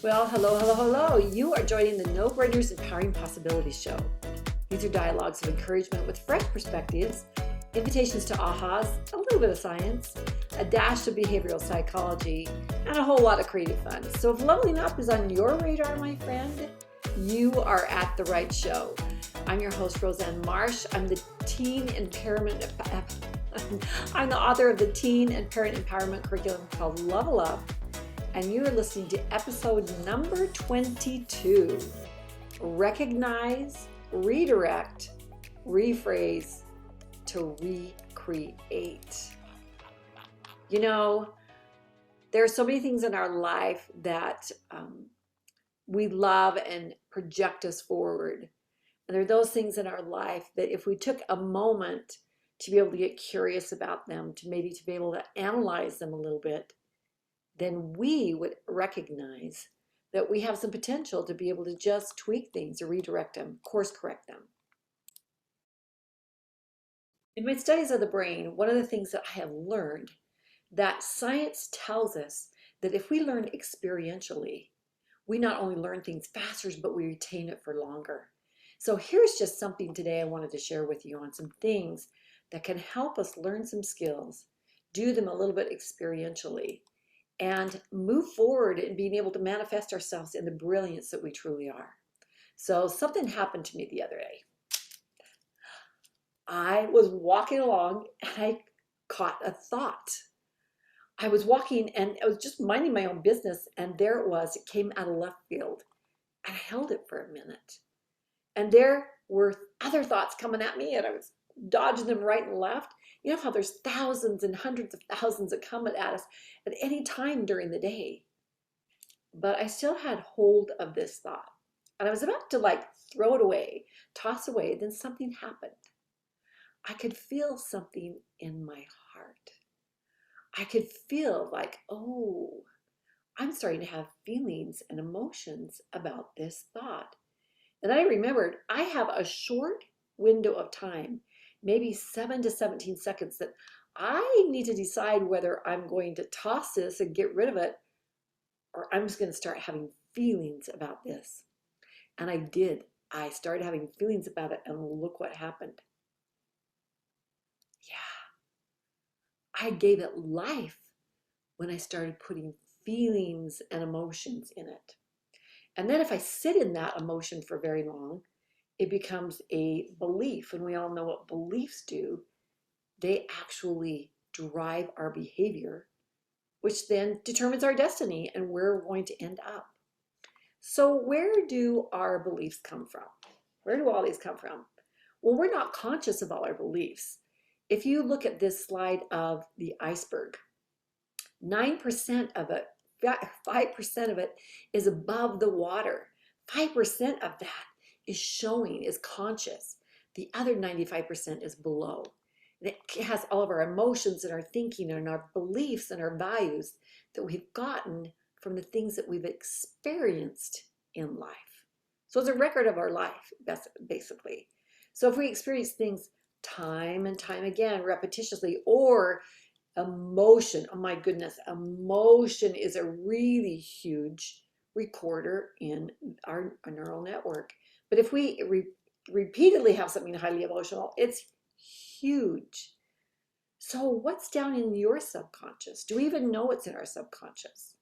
Well, hello, hello, hello. You are joining the No Brainers Empowering Possibilities show. These are dialogues of encouragement with fresh perspectives, invitations to ahas, a little bit of science, a dash of behavioral psychology, and a whole lot of creative fun. So if leveling up is on your radar, my friend, you are at the right show. I'm your host, Roseanne Marsh. I'm the I'm the author of the teen and parent empowerment curriculum called Level Up. And you are listening to episode number 22. Recognize, redirect, rephrase to recreate. You know, there are so many things in our life that we love and project us forward. And there are those things in our life that if we took a moment to be able to get curious about them, to maybe to be able to analyze them a little bit, then we would recognize that we have some potential to be able to just tweak things or redirect them, course correct them. In my studies of the brain, one of the things that I have learned that science tells us that if we learn experientially, we not only learn things faster, but we retain it for longer. So here's just something today I wanted to share with you on some things that can help us learn some skills, do them a little bit experientially, and move forward in being able to manifest ourselves in the brilliance that we truly are. So something happened to me the other day. I was walking along and I caught a thought. I was walking and I was just minding my own business, and there it was. It came out of left field, and I held it for a minute. And there were other thoughts coming at me, and I was dodging them right and left. You know how there's thousands and hundreds of thousands that come at us at any time during the day. But I still had hold of this thought. And I was about to throw it away, toss away, then something happened. I could feel something in my heart. I could feel oh, I'm starting to have feelings and emotions about this thought. And I remembered I have a short window of time, maybe 7 to 17 seconds, that I need to decide whether I'm going to toss this and get rid of it, or I'm just going to start having feelings about this. And I did. I started having feelings about it, and look what happened. Yeah, I gave it life when I started putting feelings and emotions in it. And then if I sit in that emotion for very long, it becomes a belief. And we all know what beliefs do. They actually drive our behavior, which then determines our destiny and where we're going to end up. So where do our beliefs come from? Where do all these come from? Well, we're not conscious of all our beliefs. If you look at this slide of the iceberg, 9% of it, 5% of it is above the water. 5% of that is conscious. The other 95% is below. And it has all of our emotions and our thinking and our beliefs and our values that we've gotten from the things that we've experienced in life. So it's a record of our life, basically. So if we experience things time and time again, repetitiously, or emotion, oh my goodness, emotion is a really huge recorder in our neural network. But if we repeatedly have something highly emotional, it's huge. So what's down in your subconscious? Do we even know what's in our subconscious?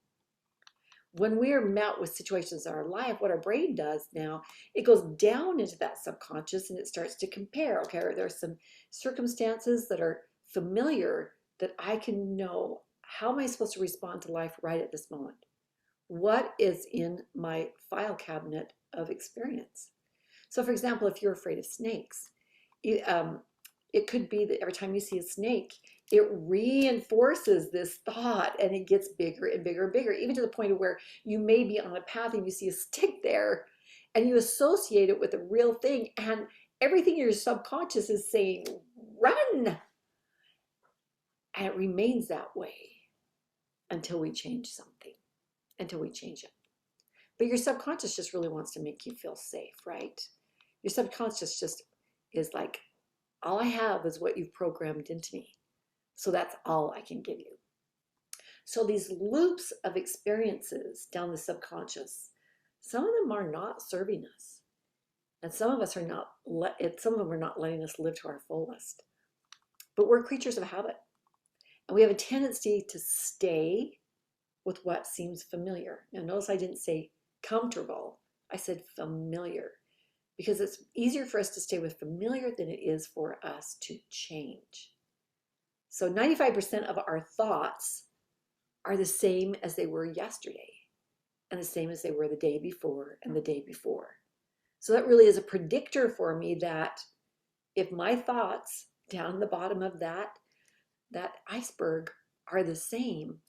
When we are met with situations in our life, what our brain does now, it goes down into that subconscious and it starts to compare. Okay, there are some circumstances that are familiar that I can know, how am I supposed to respond to life right at this moment? What is in my file cabinet of experience? So for example, if you're afraid of snakes, it could be that every time you see a snake, it reinforces this thought and it gets bigger and bigger and bigger, even to the point of where you may be on a path and you see a stick there and you associate it with a real thing, and everything in your subconscious is saying, run. And it remains that way until we change something, until we change it. But your subconscious just really wants to make you feel safe, right? Your subconscious just is like, all I have is what you've programmed into me. So that's all I can give you. So these loops of experiences down the subconscious, some of them are not serving us. And some of us are not, some of them are not letting us live to our fullest. But we're creatures of habit. And we have a tendency to stay with what seems familiar. Now, notice I didn't say comfortable, I said familiar, because it's easier for us to stay with familiar than it is for us to change. So 95% of our thoughts are the same as they were yesterday, and the same as they were the day before and the day before. So that really is a predictor for me that if my thoughts down the bottom of that iceberg are the same,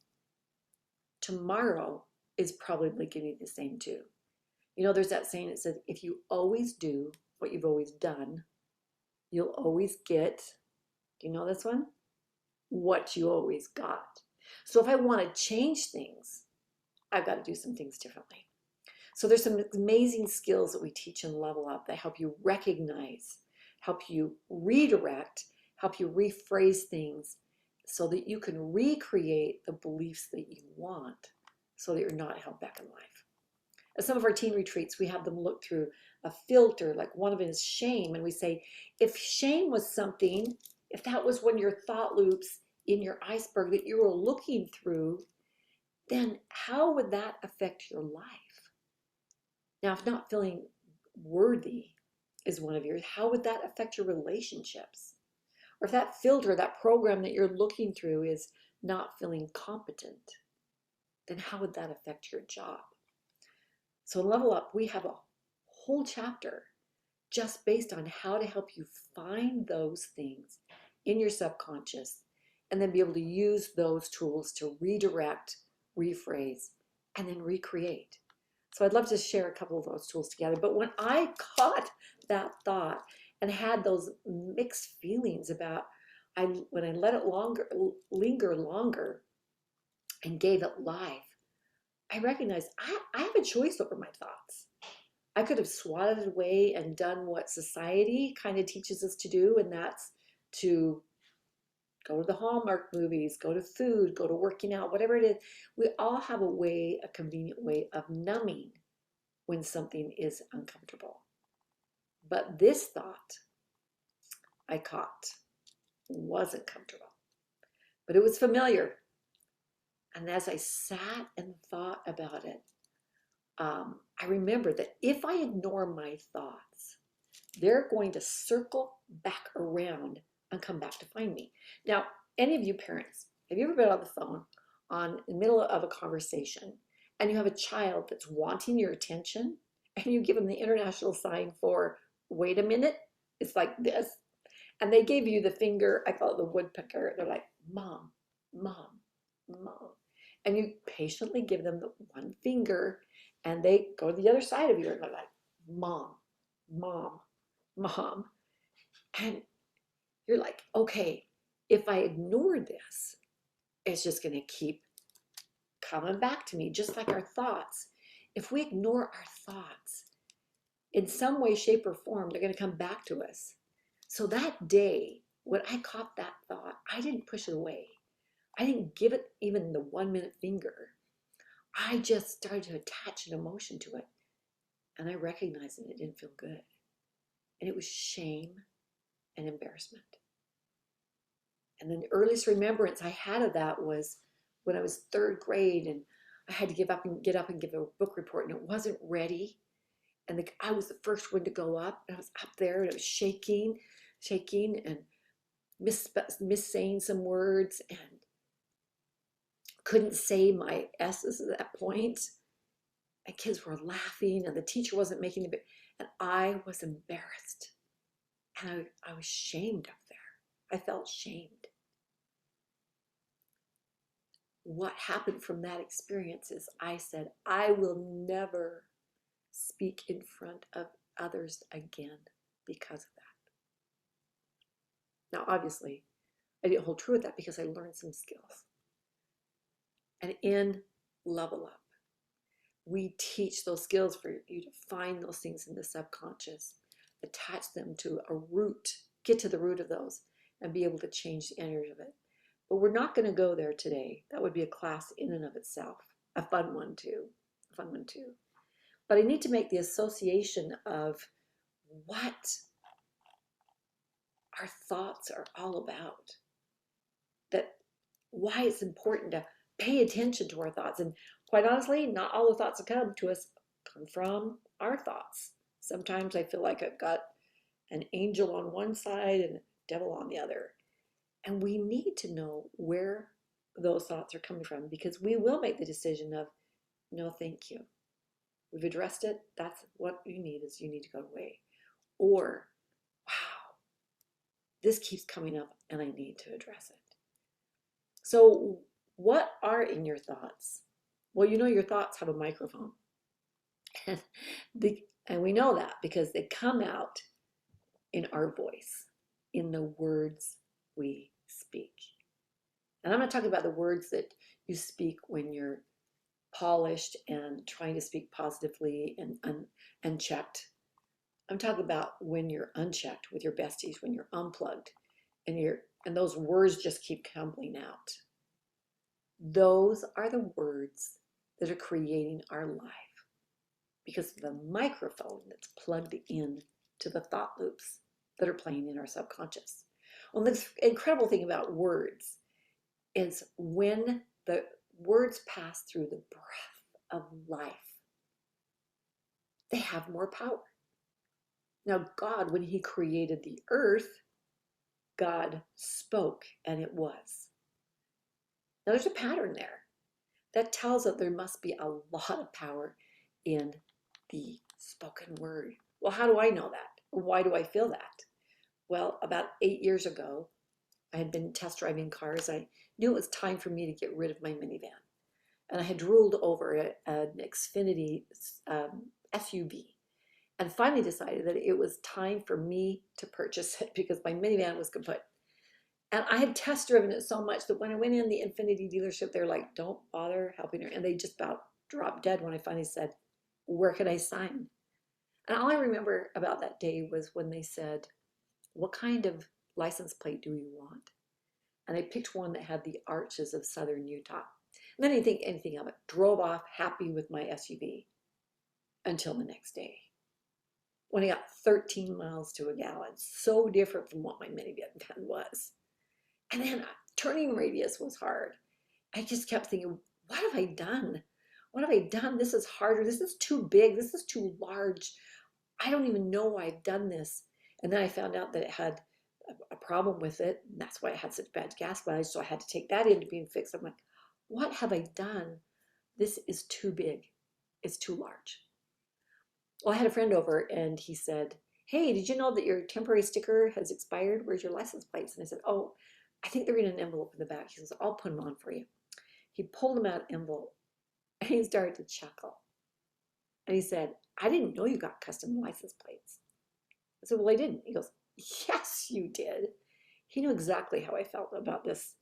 tomorrow is probably going to be the same too. You know, there's that saying that says, if you always do what you've always done, you'll always get, do you know this one? What you always got. So if I want to change things, I've got to do some things differently. So there's some amazing skills that we teach in Level Up that help you recognize, help you redirect, help you rephrase things so that you can recreate the beliefs that you want so that you're not held back in life. At some of our teen retreats, we have them look through a filter, like one of it is shame. And we say, if shame was something, if that was one of your thought loops in your iceberg that you were looking through, then how would that affect your life? Now, if not feeling worthy is one of yours, how would that affect your relationships? Or if that filter, that program that you're looking through is not feeling competent, then how would that affect your job? So in Level Up, we have a whole chapter just based on how to help you find those things in your subconscious and then be able to use those tools to redirect, rephrase, and then recreate. So I'd love to share a couple of those tools together. But when I caught that thought and had those mixed feelings about when I let it linger longer and gave it life, I recognized I have a choice over my thoughts. I could have swatted it away and done what society kind of teaches us to do, and that's to go to the Hallmark movies, go to food, go to working out, whatever it is. We all have a convenient way of numbing when something is uncomfortable. But this thought I caught wasn't comfortable, but it was familiar. And as I sat and thought about it, I remember that if I ignore my thoughts, they're going to circle back around and come back to find me. Now, any of you parents, have you ever been on the phone in the middle of a conversation and you have a child that's wanting your attention and you give them the international sign for, wait a minute, it's like this. And they gave you the finger, I call it the woodpecker. They're like, mom, mom, mom. And you patiently give them the one finger and they go to the other side of you and they're like, mom, mom, mom. And you're like, okay, if I ignore this, it's just going to keep coming back to me, just like our thoughts. If we ignore our thoughts, in some way, shape, or form, they're going to come back to us. So that day, when I caught that thought, I didn't push it away. I didn't give it even the 1 minute finger. I just started to attach an emotion to it. And I recognized that it didn't feel good. And it was shame and embarrassment. And then the earliest remembrance I had of that was when I was third grade and I had to get up and give a book report and it wasn't ready. And I was the first one to go up and I was up there and I was shaking and saying some words and couldn't say my S's at that point. And kids were laughing and the teacher wasn't making the, and I was embarrassed. And I was shamed up there. I felt shamed. What happened from that experience is I said, I will never speak in front of others again because of that. Now, obviously, I didn't hold true with that because I learned some skills. And in Level Up, we teach those skills for you to find those things in the subconscious, attach them to a root, get to the root of those, and be able to change the energy of it. But we're not going to go there today. That would be a class in and of itself, a fun one too, a fun one too. But I need to make the association of what our thoughts are all about, that why it's important to pay attention to our thoughts. And quite honestly, not all the thoughts that come to us come from our thoughts. Sometimes I feel like I've got an angel on one side and a devil on the other. And we need to know where those thoughts are coming from, because we will make the decision of, no, thank you. We've addressed it. That's what you need, is you need to go away. Or, wow, this keeps coming up and I need to address it. So what are in your thoughts? Well, you know your thoughts have a microphone. And we know that because they come out in our voice, in the words we speak. And I'm not talking about the words that you speak when you're polished and trying to speak positively and unchecked. I'm talking about when you're unchecked with your besties, when you're unplugged and those words just keep tumbling out. Those are the words that are creating our life because of the microphone that's plugged in to the thought loops that are playing in our subconscious. Well, the incredible thing about words is when the words pass through the breath of life, they have more power. Now, God, when he created the earth, God spoke and it was. Now, there's a pattern there that tells that there must be a lot of power in the spoken word. Well, how do I know that? Why do I feel that? Well, about 8 years ago, I had been test driving cars. I knew it was time for me to get rid of my minivan. And I had drooled over an Xfinity SUV and finally decided that it was time for me to purchase it because my minivan was kaput. And I had test driven it so much that when I went in the Infinity dealership, they're like, don't bother helping her. And they just about dropped dead when I finally said, where can I sign? And all I remember about that day was when they said, what kind of license plate do you want? And I picked one that had the arches of southern Utah. And then I didn't think anything of it. Drove off happy with my SUV until the next day, when I got 13 miles to a gallon. So different from what my minivan was. And then turning radius was hard. I just kept thinking, what have I done? What have I done? This is harder. This is too big. This is too large. I don't even know why I've done this. And then I found out that it had a problem with it. And that's why it had such bad gas mileage. So I had to take that into being fixed. I'm like, what have I done? This is too big. It's too large. Well, I had a friend over and he said, hey, did you know that your temporary sticker has expired? Where's your license plates? And I said, oh, I think they're in an envelope in the back. He says, I'll put them on for you. He pulled them out of the envelope and he started to chuckle. And he said, I didn't know you got custom license plates. I said, well, I didn't. He goes, yes, you did. He knew exactly how I felt about this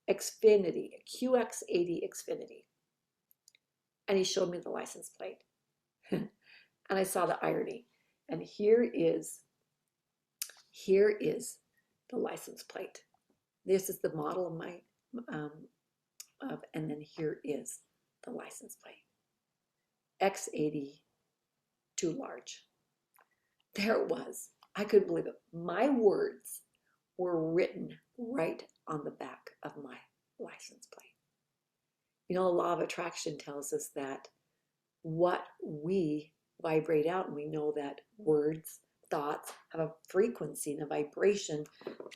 Xfinity, QX80 Xfinity. And he showed me the license plate. And I saw the irony. And here is the license plate. This is the model of my, and then here is the license plate. X80, too large. There it was. I couldn't believe it. My words were written right on the back of my license plate. You know, the law of attraction tells us that what we vibrate out, and we know that words, thoughts have a frequency and a vibration,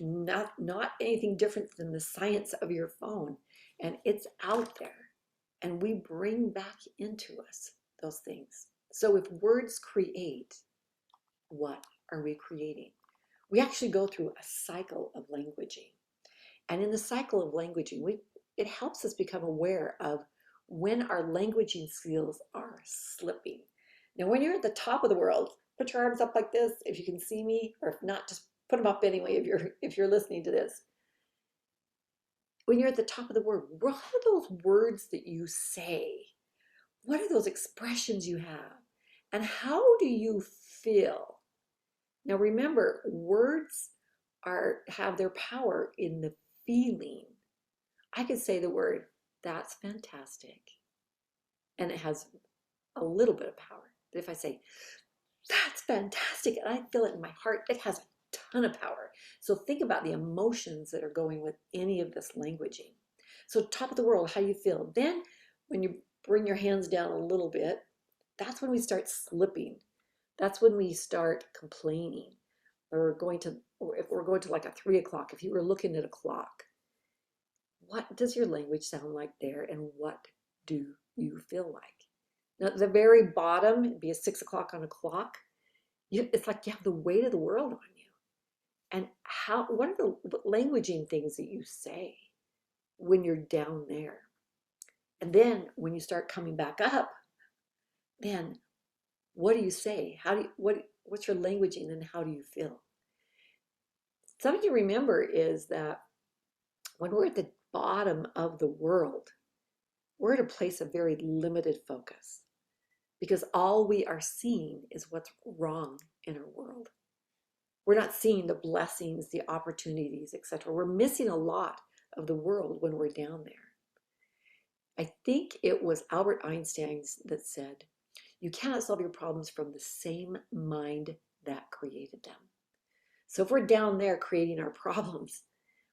not anything different than the science of your phone. And it's out there. And we bring back into us those things. So if words create, what are we creating? We actually go through a cycle of languaging. And in the cycle of languaging, it helps us become aware of when our languaging skills are slipping. Now, when you're at the top of the world, put your arms up like this if you can see me, or if not, just put them up anyway if you're listening to this. When you're at the top of the world, what are those words that you say? What are those expressions you have? And how do you feel? Now remember, words have their power in the feeling. I could say the word, that's fantastic, and it has a little bit of power. But if I say, that's fantastic, and I feel it in my heart, it has a ton of power. So think about the emotions that are going with any of this languaging. So top of the world, how do you feel? Then when you bring your hands down a little bit, that's when we start slipping. That's when we start complaining. Or if we're going to like a 3 o'clock, if you were looking at a clock, what does your language sound like there, and what do you feel like? Now, at the very bottom, it'd be a 6 o'clock on a clock. It's like you have the weight of the world on you. And what are the languaging things that you say when you're down there? And then when you start coming back up, then what do you say? What's your languaging, and how do you feel? Something to remember is that when we're at the bottom of the world, we're at a place of very limited focus, because all we are seeing is what's wrong in our world. We're not seeing the blessings, the opportunities, etc. We're missing a lot of the world when we're down there. I think it was Albert Einstein that said, you cannot solve your problems from the same mind that created them. So if we're down there creating our problems,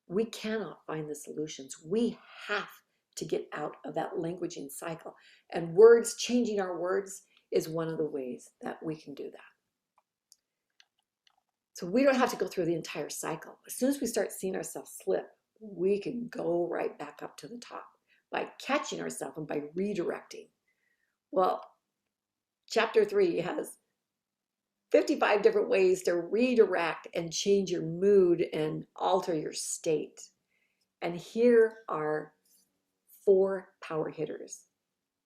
we cannot find the solutions. We have to get out of that languaging cycle. And changing our words is one of the ways that we can do that. So we don't have to go through the entire cycle. As soon as we start seeing ourselves slip, we can go right back up to the top by catching ourselves and by redirecting. Well, chapter 3 has 55 different ways to redirect and change your mood and alter your state. And here are 4 power hitters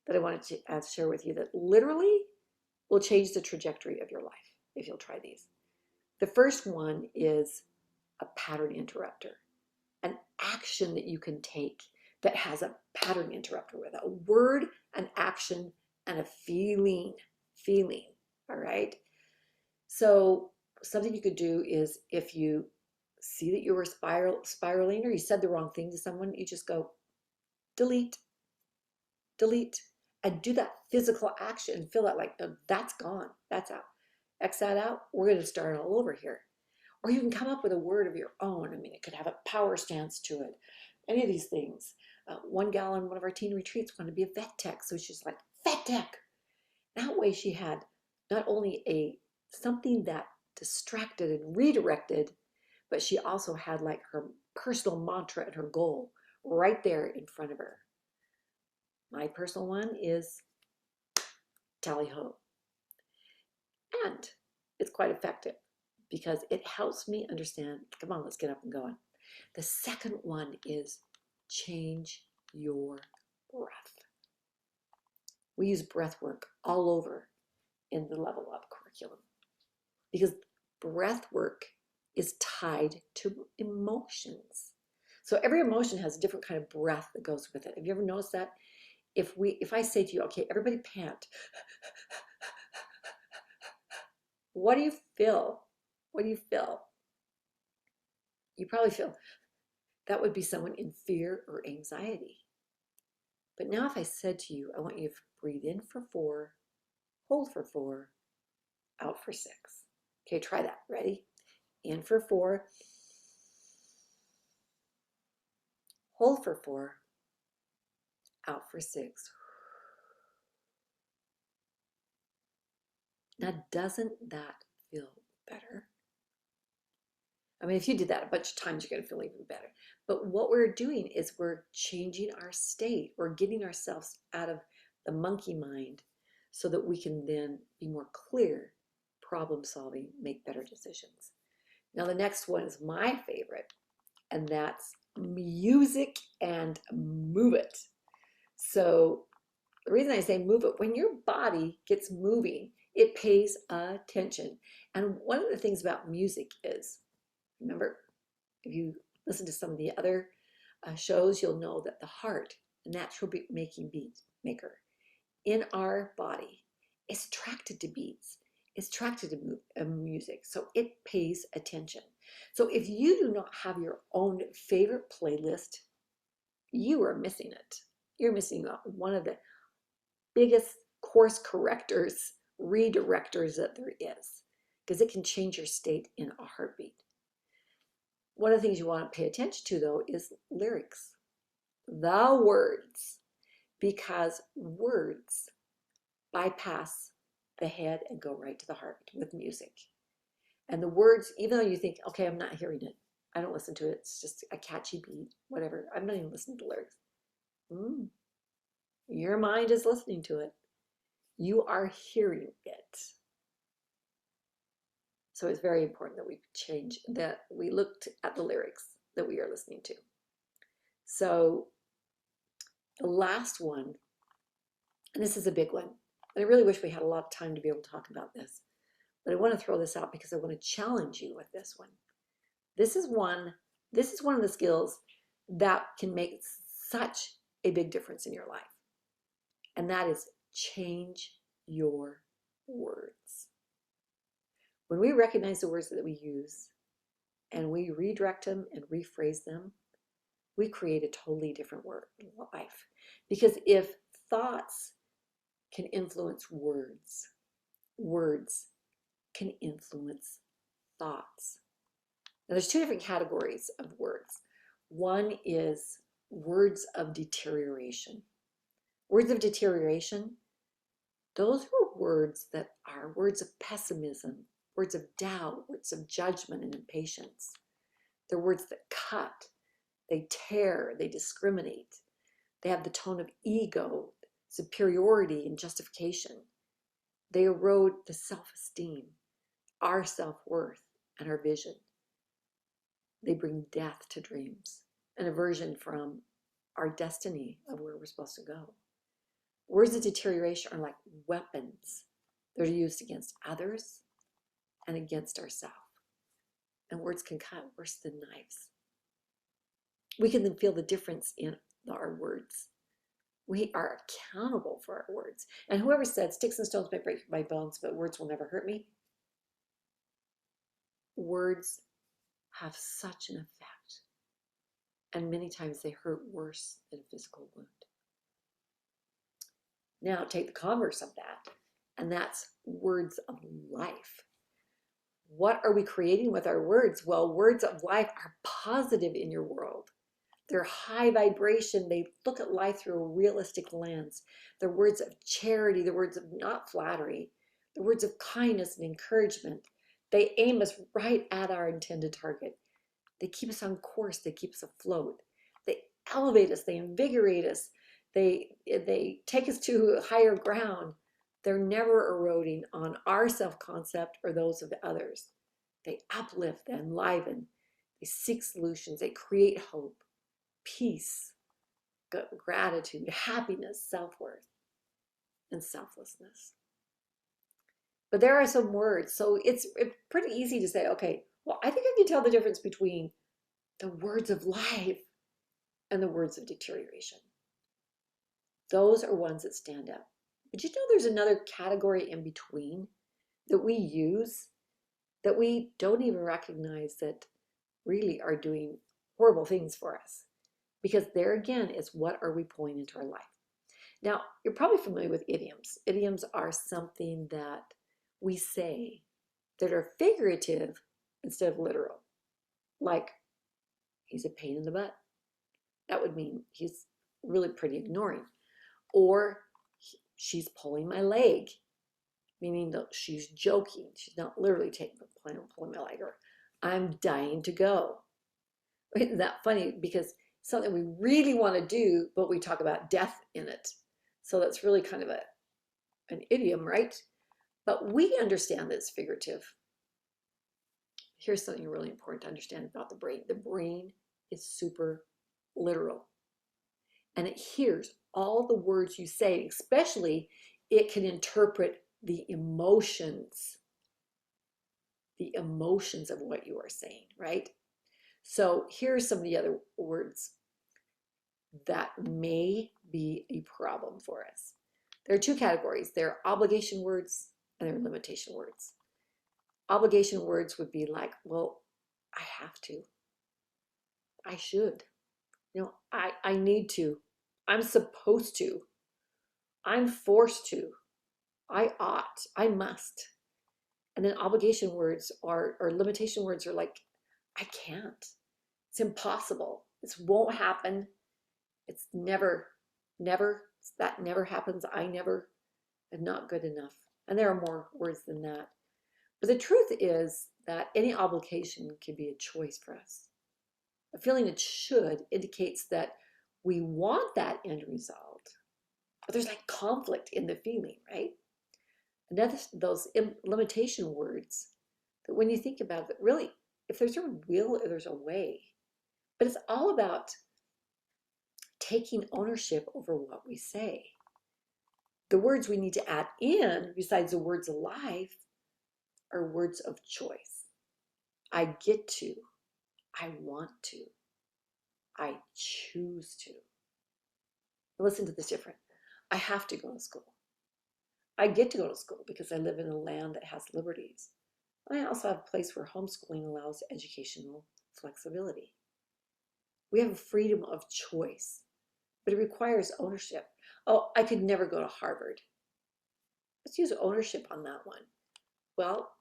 that I wanted to share with you that literally will change the trajectory of your life if you'll try these. The first one is a pattern interrupter, an action that you can take that has a pattern interrupter with it, a word, an action, and a feeling, all right? So something you could do is, if you see that you were spiraling, or you said the wrong thing to someone, you just go, delete, and do that physical action and feel that like, oh, that's gone, that's out. X that out, we're going to start all over here. Or you can come up with a word of your own. I mean, it could have a power stance to it. Any of these things. One gal on one of our teen retreats wanted to be a vet tech, so she's like, vet tech. That way she had not only something that distracted and redirected, but she also had like her personal mantra and her goal right there in front of her. My personal one is tally ho. And it's quite effective because it helps me understand, come on, let's get up and going. The second one is change your breath. We use breath work all over in the Level Up curriculum because breath work is tied to emotions. So every emotion has a different kind of breath that goes with it. Have you ever noticed that? If I say to you, okay, everybody pant, what do you feel? What do you feel? You probably feel that would be someone in fear or anxiety. But now if I said to you, I want you to breathe in for 4, hold for 4, out for 6. Okay, try that. Ready? In for 4, hold for 4, out for 6. Now, doesn't that feel better? I mean, if you did that a bunch of times, you're going to feel even better. But what we're doing is we're changing our state. We're getting ourselves out of the monkey mind so that we can then be more clear, problem solving, make better decisions. Now, the next one is my favorite, and that's music and move it. So the reason I say move it, when your body gets moving, it pays attention. And one of the things about music is, remember, if you listen to some of the other shows, you'll know that the heart, the natural making beat maker in our body, is attracted to beats, is attracted to music. So it pays attention. So if you do not have your own favorite playlist, you are missing it. You're missing one of the biggest course correctors, redirectors that there is, because it can change your state in a heartbeat. One of the things you want to pay attention to, though, is lyrics, the words, because words bypass the head and go right to the heart with music. And the words, even though you think, okay, I'm not hearing it, I don't listen to it, it's just a catchy beat, whatever, I'm not even listening to lyrics. Your mind is listening to it. You are hearing it. So it's very important that we change, that we looked at the lyrics that we are listening to. So the last one, and this is a big one, and I really wish we had a lot of time to be able to talk about this, but I want to throw this out because I want to challenge you with this one. This is one of the skills that can make such a big difference in your life. And that is change your words. When we recognize the words that we use and we redirect them and rephrase them, we create a totally different life. Because if thoughts can influence words, words can influence thoughts. Now, there's two different categories of words. One is words of deterioration. Words of deterioration, those are words that are words of pessimism, words of doubt, words of judgment and impatience. They're words that cut, they tear, they discriminate. They have the tone of ego, superiority, and justification. They erode the self-esteem, our self-worth, and our vision. They bring death to dreams, an aversion from our destiny of where we're supposed to go. Words of deterioration are like weapons. They're used against others and against ourselves. And words can cut worse than knives. We can then feel the difference in our words. We are accountable for our words. And whoever said, sticks and stones may break my bones, but words will never hurt me. Words have such an effect. And many times they hurt worse than a physical wound. Now take the converse of that, and that's words of life. What are we creating with our words? Well, words of life are positive in your world. They're high vibration. They look at life through a realistic lens. They're words of charity. They're words of not flattery. They're words of kindness and encouragement. They aim us right at our intended target. They keep us on course. They keep us afloat. They elevate us. They invigorate us. They take us to higher ground. They're never eroding on our self-concept or those of the others. They uplift, they enliven, they seek solutions, they create hope, peace, gratitude, happiness, self-worth, and selflessness. But there are some words, so it's pretty easy to say, okay, well, I think I can tell the difference between the words of life and the words of deterioration. Those are ones that stand out. But you know there's another category in between that we use that we don't even recognize that really are doing horrible things for us. Because there again is what are we pulling into our life. Now, you're probably familiar with idioms. Idioms are something that we say that are figurative instead of literal. Like, he's a pain in the butt. That would mean he's really pretty ignoring. Or she's pulling my leg, meaning that she's joking. She's not literally pulling my leg. Or I'm dying to go. Isn't that funny? Because something we really want to do, but we talk about death in it. So that's really kind of an idiom, right? But we understand that it's figurative. Here's something really important to understand about the brain. The brain is super literal. And it hears all the words you say, especially it can interpret the emotions of what you are saying, right? So here's some of the other words that may be a problem for us. There are two categories. There are obligation words and there are limitation words. Obligation words would be like, well, I have to. I should. I need to, I'm supposed to, I'm forced to, I ought, I must. And then obligation words or limitation words are like, I can't. It's impossible. This won't happen. It's never, never, that never happens. I never, am not good enough. And there are more words than that. But the truth is that any obligation can be a choice for us. A feeling it should indicates that we want that end result, but there's like conflict in the feeling, right? Another those limitation words that when you think about it, really, if there's a will, there's a way. But it's all about taking ownership over what we say. The words we need to add in, besides the words of life, are words of choice. I get to, I want to, I choose to. Listen to this different. I have to go to school. I get to go to school because I live in a land that has liberties. I also have a place where homeschooling allows educational flexibility. We have a freedom of choice, but it requires ownership. Oh, I could never go to Harvard. Let's use ownership on that one. Well,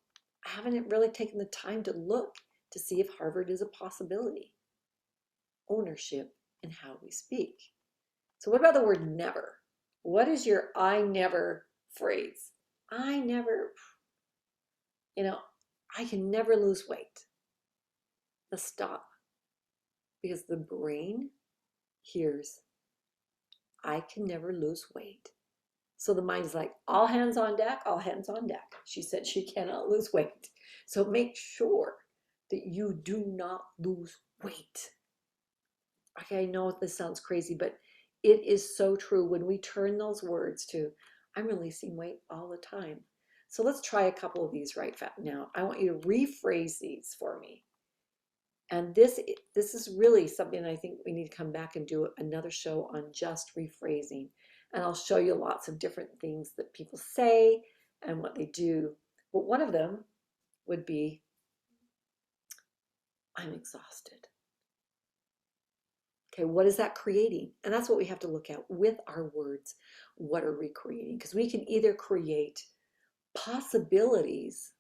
I haven't really taken the time to look to see if Harvard is a possibility. Ownership in how we speak. So what about the word never? What is your I never phrase? I never, you know, I can never lose weight. Let's stop. Because the brain hears, I can never lose weight. So the mind is like, all hands on deck, all hands on deck. She said she cannot lose weight. So make sure that you do not lose weight. Okay, I know this sounds crazy, but it is so true when we turn those words to, I'm releasing weight all the time. So let's try a couple of these right now. I want you to rephrase these for me. And this is really something I think we need to come back and do another show on just rephrasing. And I'll show you lots of different things that people say and what they do. But one of them would be, I'm exhausted. Okay, what is that creating? And that's what we have to look at with our words. What are we creating? Because we can either create possibilities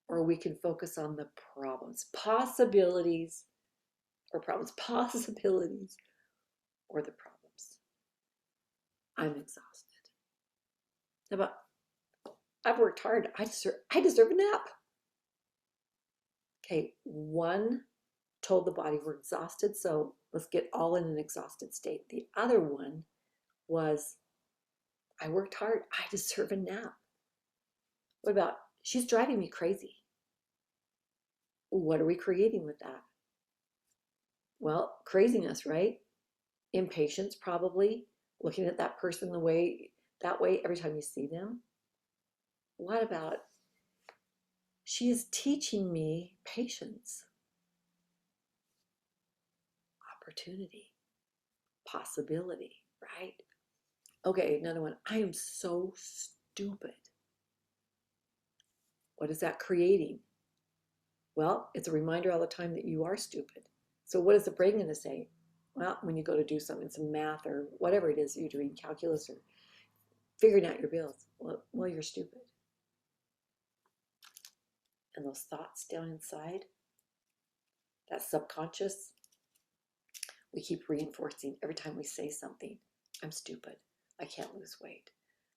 or we can focus on the problems. Possibilities or problems. Possibilities or the problems. I'm exhausted. How about, I've worked hard. I deserve a nap. Okay, one told the body we're exhausted, so let's get all in an exhausted state. The other one was, I worked hard. I deserve a nap. What about, she's driving me crazy? What are we creating with that? Well, craziness, right? Impatience, probably. Looking at that person that way every time you see them. What about, she is teaching me patience, opportunity, possibility, right? Okay, another one. I am so stupid. What is that creating? Well, it's a reminder all the time that you are stupid. So what is the brain going to say? Well, when you go to do something, some math or whatever it is you're doing, calculus or figuring out your bills, well, you're stupid. And those thoughts down inside, that subconscious, we keep reinforcing every time we say something. I'm stupid. I can't lose weight.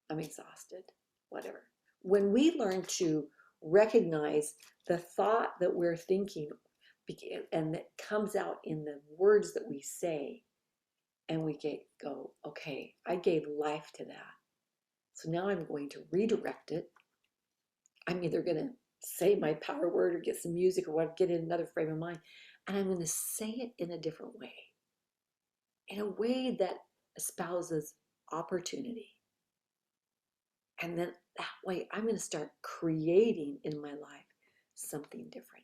I'm exhausted. Whatever. When we learn to recognize the thought that we're thinking and that comes out in the words that we say, and we go, okay, I gave life to that. So now I'm going to redirect it. I'm either going to say my power word or get some music or what, get in another frame of mind. And I'm going to say it in a different way, in a way that espouses opportunity. And then that way I'm going to start creating in my life something different.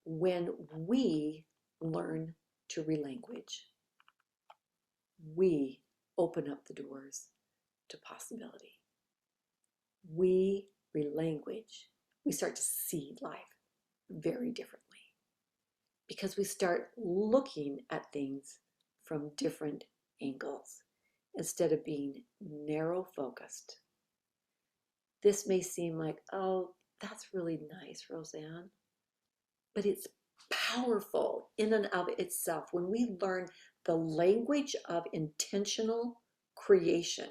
When we learn to relanguage, we open up the doors to possibility. We relanguage, we start to see life very differently. because we start looking at things from different angles instead of being narrow focused. This may seem like, oh, that's really nice, Roseanne, but it's powerful in and of itself. When we learn the language of intentional creation,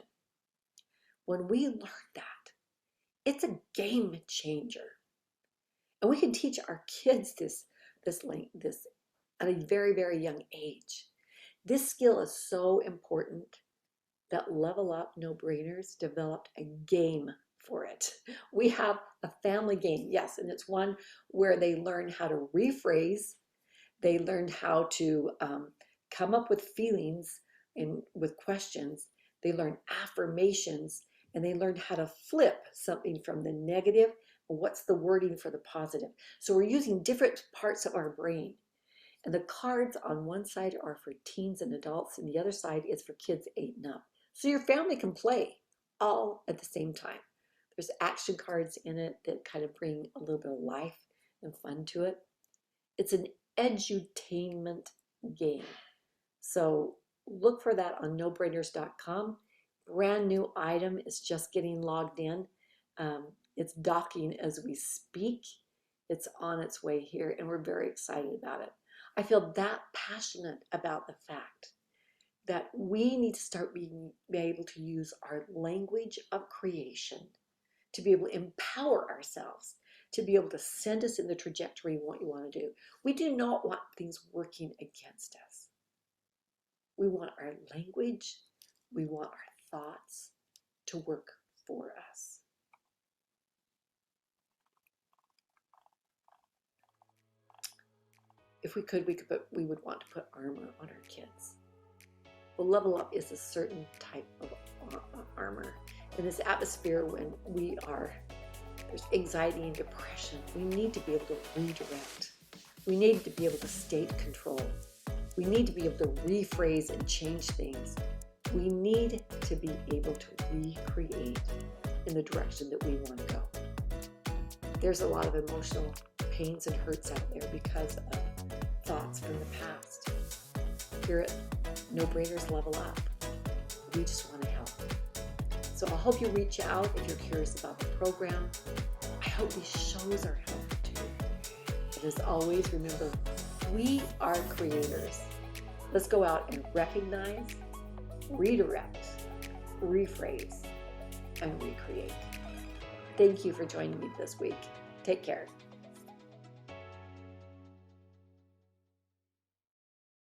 when we learn that, it's a game changer. And we can teach our kids this at a very, very young age. This skill is so important that Level Up No Brainers developed a game for it. We have a family game, yes, and it's one where they learn how to rephrase, they learn how to come up with feelings and with questions, they learn affirmations, and they learn how to flip something from the negative. What's the wording for the positive? So we're using different parts of our brain. And the cards on one side are for teens and adults, and the other side is for kids 8 and up. So your family can play all at the same time. There's action cards in it that kind of bring a little bit of life and fun to it. It's an edutainment game. So look for that on nobrainers.com. Brand new item is just getting logged in. It's docking as we speak. It's on its way here, and we're very excited about it. I feel that passionate about the fact that we need to start being able to use our language of creation to be able to empower ourselves, to be able to send us in the trajectory what you want to do. We do not want things working against us. We want our language, we want our thoughts to work for us. If we could, we would want to put armor on our kids. Well, Level Up is a certain type of armor. In this atmosphere when there's anxiety and depression, we need to be able to redirect. We need to be able to state control. We need to be able to rephrase and change things. We need to be able to recreate in the direction that we want to go. There's a lot of emotional pains and hurts out there because of thoughts from the past. Here at No Brainers Level Up, we just want to help. So I hope you reach out if you're curious about the program. I hope these shows are helpful to you. And as always, remember, we are creators. Let's go out and recognize, redirect, rephrase, and recreate. Thank you for joining me this week. Take care.